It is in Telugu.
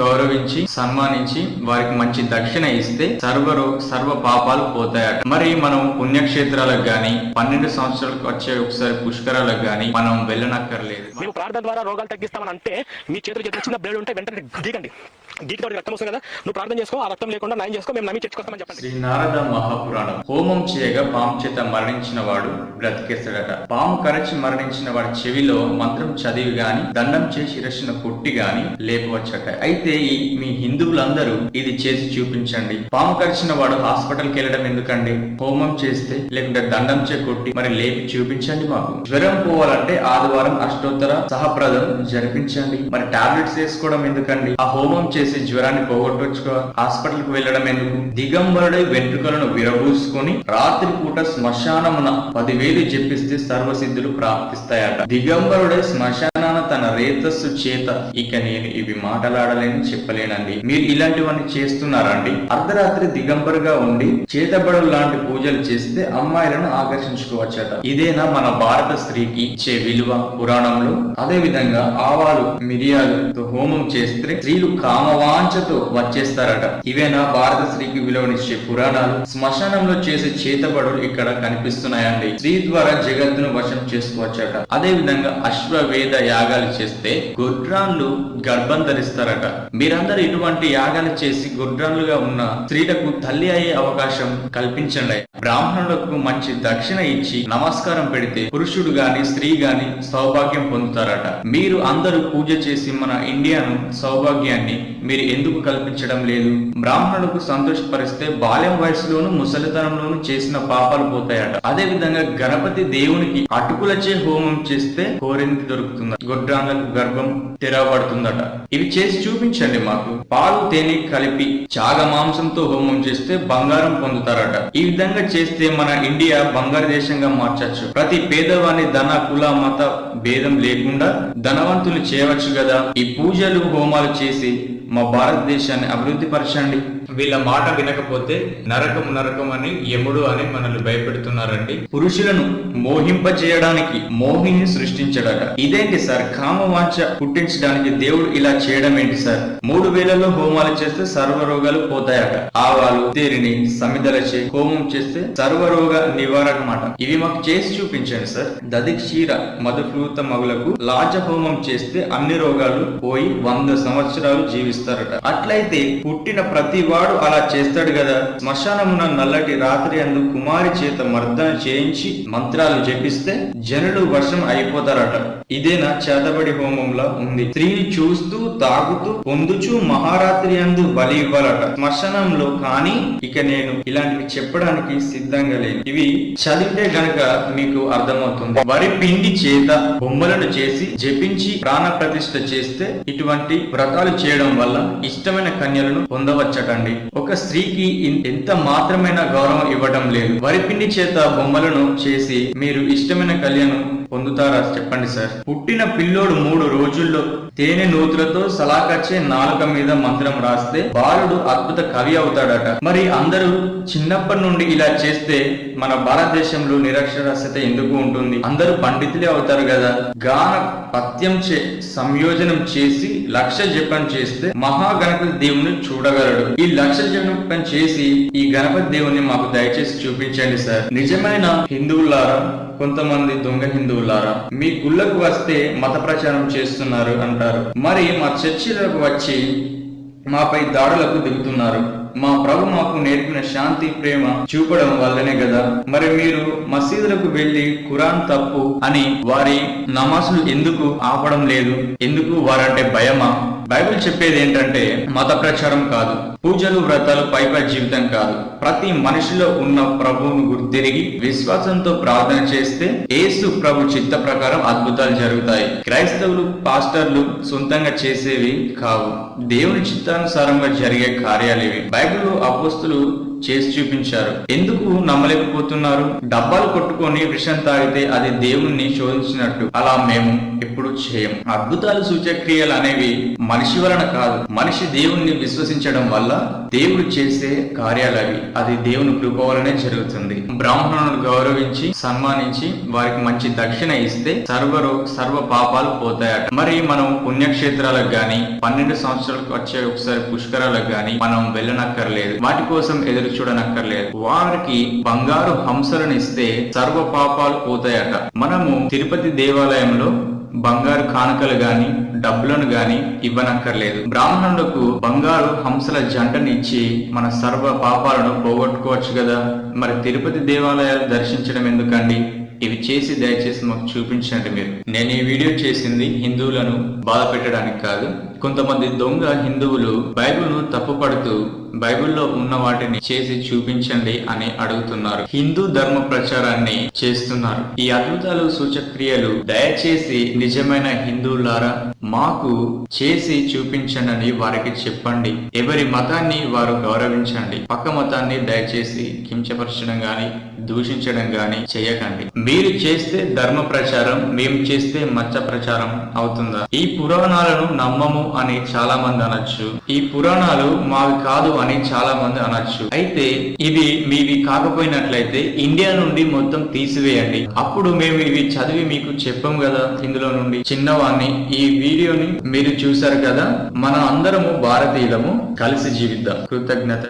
గౌరవించి సన్మానించి వారికి మంచి దక్షిణ ఇస్తే సర్వ పాపాలు పోతాయట. మరి మనం పుణ్యక్షేత్రాలకు గాని 12 సంవత్సరాలకు వచ్చే ఒకసారి పుష్కరాలకు గాని మనం వెళ్ళనక్కర్లేదు. మేము ప్రార్థన ద్వారా రోగాలు తగ్గిస్తామని అంటే మీ చేతులు చిన్న బ్లేడ్ ఉంటే వెంటనే దిగండి. గీతోటి రక్తం వస్తుంది కదా, నువ్వు ప్రార్థన చేసుకో, ఆ రక్తం లేకుండా నయం చేసుకో, మేము నమ్మి చర్చకొస్తామని చెప్పండి. శ్రీ నారద మహాపురాణం. హోమం చేయగా పాము చేత మరణించిన వాడు బ్రతికేస్తాడట. పాము కరచి మరణించిన వాడి చెవిలో మంత్రం చదివి గాని దండం చేసి శిరస్సున కొట్టి గాని లేపవచ్చట. అయితే మీ హిందువులందరూ ఇది చేసి చూపించండి. పాము కరిచిన వాడు హాస్పిటల్కి వెళ్ళడం ఎందుకండి? హోమం చేస్తే లేకుంటే దండం చే కొట్టి మరి లేపి చూపించండి. మాకు జ్వరం పోవాలంటే ఆదివారం అష్టోత్తర సహప్రదం జరిపించండి. మరి టాబ్లెట్స్ వేసుకోవడం ఎందుకండి? ఆ హోమం చేసి జ్వరాన్ని పోగొట్టొచ్చుకో. హాస్పిటల్ కు వెళ్ళడం ఎందుకు? దిగంబరుడై వెంట్రుకలను విరబూసుకొని రాత్రి పూట శ్మశానమున 10,000 జపిస్తే సర్వసిద్ధులు ప్రాప్తిస్తాయట. దిగంబరుడై శ్మశానాన తన రేతస్సు చేత ఇక నేను ఇవి మాటలాడలేని చెప్పలేనండి. మీరు ఇలాంటివన్నీ చేస్తున్నారండి. అర్ధరాత్రి దిగంబరుగా ఉండి చేతబడులు లాంటి పూజలు చేస్తే అమ్మాయిలను ఆకర్షించుకోవచ్చట. ఇదేనా మన భారత స్త్రీకి ఇచ్చే విలువ పురాణంలో? అదే విధంగా ఆవాలు మిరియాలతో హోమం చేస్తే స్త్రీలు కామవాంఛతో వచ్చేస్తారట. ఇవేనా భారత స్త్రీకి విలువనిచ్చే పురాణాలు? శ్మశానంలో చేసే చేతబడులు ఇక్కడ కనిపిస్తున్నాయండి. స్త్రీ ద్వారా జగత్తును వశం చేసుకోవచ్చట. అదే విధంగా అశ్వవేద యాగాలు చేస్తే గుడ్రాన్లు గర్భం ధరిస్తారట. మీరందరూ ఇటువంటి యాగాలు చేసి గుడ్రాన్లుగా ఉన్న స్త్రీలకు తల్లి అయ్యే అవకాశం కల్పించండి. బ్రాహ్మణులకు మంచి దక్షిణ ఇచ్చి నమస్కారం పెడితే పురుషుడు గాని స్త్రీ గాని సౌభాగ్యం పొందుతారట. మీరు అందరూ పూజ చేసి మన ఇండియాను సౌభాగ్యాన్ని మీరు ఎందుకు కల్పించడం లేదు? బ్రాహ్మణులకు సంతోషపరిస్తే బాల్యం వయసులోను ముసలితనంలోను చేసిన పాపాలు పోతాయట. అదే విధంగా గణపతి దేవునికి అటుకులచే హోమం చేస్తే కోరింది దొరుకుతుంది. గొడ్రాన్లకు గర్భం తెరవబడుతుందట. ఇవి చేసి చూపించండి మాకు. పాలు తేనె కలిపి చాగ మాంసంతో హోమం చేస్తే బంగారం పొందుతారట. ఈ విధంగా చేస్తే మన ఇండియా బంగారు దేశంగా మార్చచ్చు. ప్రతి పేదవాని ధన కుల మత భేదం లేకుండా ధనవంతులు చేయవచ్చు కదా. ఈ పూజలు హోమాలు చేసి మా భారతదేశాన్ని అభివృద్ధి పరచండి. వీళ్ళ మాట వినకపోతే నరకం అని యముడు అని మనల్ని భయపెడుతున్నారండి. పురుషులను మోహింప చేయడానికి మోహిని సృష్టించడట. ఇదేంటి సార్? కామవాంఛ పుట్టించడానికి దేవుడు ఇలా చేయడం ఏంటి సార్? 3000లో హోమాలు చేస్తే సర్వరోగాలు పోతాయట. ఆవాలు తేరిని సమిదలచే హోమం చేస్తే సర్వరోగ నివారకమాట. ఇవి మాకు చేసి చూపించండి సార్. దదిక్షీర మధుఫూత మగులకు లాజ హోమం చేస్తే అన్ని రోగాలు పోయి 100 సంవత్సరాలు జీవిస్తారట. అట్లయితే పుట్టిన ప్రతి వాడు అలా చేస్తాడు కదా. శ్మశానమున నల్లటి రాత్రి అందు కుమారి చేత మర్దన చేయించి మంత్రాలు జపిస్తే జనులు వశం అయిపోతారట. ఇదేనా చేతబడి హోమంలా ఉంది? స్త్రీని చూస్తూ తాగుతూ పొందుచూ మహారాత్రి అందు బలి ఇవ్వాలట శ్మశానంలో. కానీ ఇక నేను ఇలాంటివి చెప్పడానికి సిద్ధంగా లేదు. ఇవి చదివితే గనక మీకు అర్థమవుతుంది. వరి పిండి చేత బొమ్మలను చేసి జపించి ప్రాణ ప్రతిష్ఠ చేస్తే ఇటువంటి వ్రతాలు చేయడం వల్ల ఇష్టమైన కన్యలను పొందవచ్చటండి. ఒక స్త్రీకి ఎంత మాత్రమైన గౌరవం ఇవ్వడం లేదు. వరిపిండి చేత బొమ్మలను చేసి మీరు ఇష్టమైన కళ్యాణం పొందుతారా చెప్పండి సార్. పుట్టిన పిల్లోడు 3 రోజుల్లో తేనె నూతులతో సలాకచ్చే నాలుక మీద మంత్రం రాస్తే బాలుడు అద్భుత కవి అవుతాడట. మరి అందరూ చిన్నప్పటి నుండి ఇలా చేస్తే మన భారతదేశంలో నిరక్షరాస్యత ఎందుకు ఉంటుంది? అందరూ పండితులే అవుతారు కదా. గాన పత్యం సంయోజనం చేసి 1,00,000 జపం చేస్తే మహాగణపతి దేవుని చూడగలడు. ఈ 1,00,000 జపం చేసి ఈ గణపతి దేవుని మాకు దయచేసి చూపించండి సార్. నిజమైన హిందువులారా, కొంతమంది దొంగ హిందువులారా, మీ గుళ్ళకు వస్తే మత ప్రచారం చేస్తున్నారు అంటారు. మరి మా చర్చిలకు వచ్చి మాపై దాడులకు దిగుతున్నారు. మా ప్రభు మాకు నేర్పిన శాంతి ప్రేమ చూపడం వల్లనే కదా. మరి మీరు మసీదులకు వెళ్లి ఖురాన్ తప్పు అని వారి నమాజులు ఎందుకు ఆపడం లేదు? ఎందుకు? వారంటే భయమా? బైబిల్ చెప్పేది ఏంటంటే మత ప్రచారం కాదు, పూజలు వ్రతాలు పైపై జీవితం కాదు. ప్రతి మనిషిలో ఉన్న ప్రభువును గుర్తిరిగి విశ్వాసంతో ప్రార్థన చేస్తే యేసు ప్రభు చిత్త ప్రకారం అద్భుతాలు జరుగుతాయి. క్రైస్తవులు పాస్టర్లు సొంతంగా చేసేవి కావు, దేవుని చిత్తానుసారంగా జరిగే కార్యాలు ఇవి. బైబిల్లో అపోస్తులు చేసి చూపించారు. ఎందుకు నమ్మలేకపోతున్నారు? డబ్బాలు కొట్టుకొని విషం తాగితే అది దేవుణ్ణి శోధించినట్టు అలా మేము ఎప్పుడు ఎప్పుడు చేయం. అద్భుతాలు సూచక్రియలు అనేవి మనిషి వలన కాదు, మనిషి దేవుణ్ణి విశ్వసించడం వల్ల దేవుడు చేసే కార్యాలవి. అది దేవుని కృప వలనే జరుగుతుంది. బ్రాహ్మణులను గౌరవించి సన్మానించి వారికి మంచి దక్షిణ ఇస్తే సర్వ పాపాలు పోతాయట. మరి మనం పుణ్యక్షేత్రాలకు గాని 12 సంవత్సరాలకు వచ్చే ఒకసారి పుష్కరాలకు గాని మనం వెళ్ళనక్కర్లేదు, వాటి కోసం ఎదురు చూడనక్కర్లేదు. వారికి బంగారు హంసలను ఇస్తే సర్వ పాపాలు పోతాయట. మనము తిరుపతి దేవాలయంలో బంగారు కానుకలు గాని డబ్బులను గాని ఇవ్వనక్కర్లేదు. బ్రాహ్మణులకు బంగారు హంసల జంటనిచ్చి మన సర్వ పాపాలను పోగొట్టుకోవచ్చు కదా. మరి తిరుపతి దేవాలయాలు దర్శించడం ఎందుకండి? ఇవి చేసి దయచేసి మాకు చూపించండి మీరు. నేను ఈ వీడియో చేసింది హిందువులను బాధ పెట్టడానికి కాదు. కొంతమంది దొంగ హిందువులు బైబిల్ను తప్పుపడుతూ బైబిల్లో ఉన్న వాటిని చేసి చూపించండి అని అడుగుతున్నారు. హిందూ ధర్మ ప్రచారాన్ని చేస్తున్నారు. ఈ అద్భుతాలు సూచక్రియలు దయచేసి నిజమైన హిందువులారా మాకు చేసి చూపించండి అని వారికి చెప్పండి. ఎవరి మతాన్ని వారు గౌరవించండి. పక్క మతాన్ని దయచేసి కించపరచడం గాని దూషించడం గాని చేయకండి. మీరు చేస్తే ధర్మ ప్రచారం, మేము చేస్తే మచ్చ ప్రచారం అవుతుందా? ఈ పురాణాలను నమ్మము అని చాలా మంది అనొచ్చు, ఈ పురాణాలు మావి కాదు అని చాలా మంది అనొచ్చు. అయితే ఇవి మీవి కాకపోయినట్లయితే ఇండియా నుండి మొత్తం తీసివేయండి. అప్పుడు మేము ఇవి చదివి మీకు చెప్పాం కదా. ఇందులో నుండి చిన్నవాణ్ణి ఈ వీడియోని మీరు చూశారు కదా. మన అందరము భారతీయులము, కలిసి జీవిద్దాం. కృతజ్ఞత.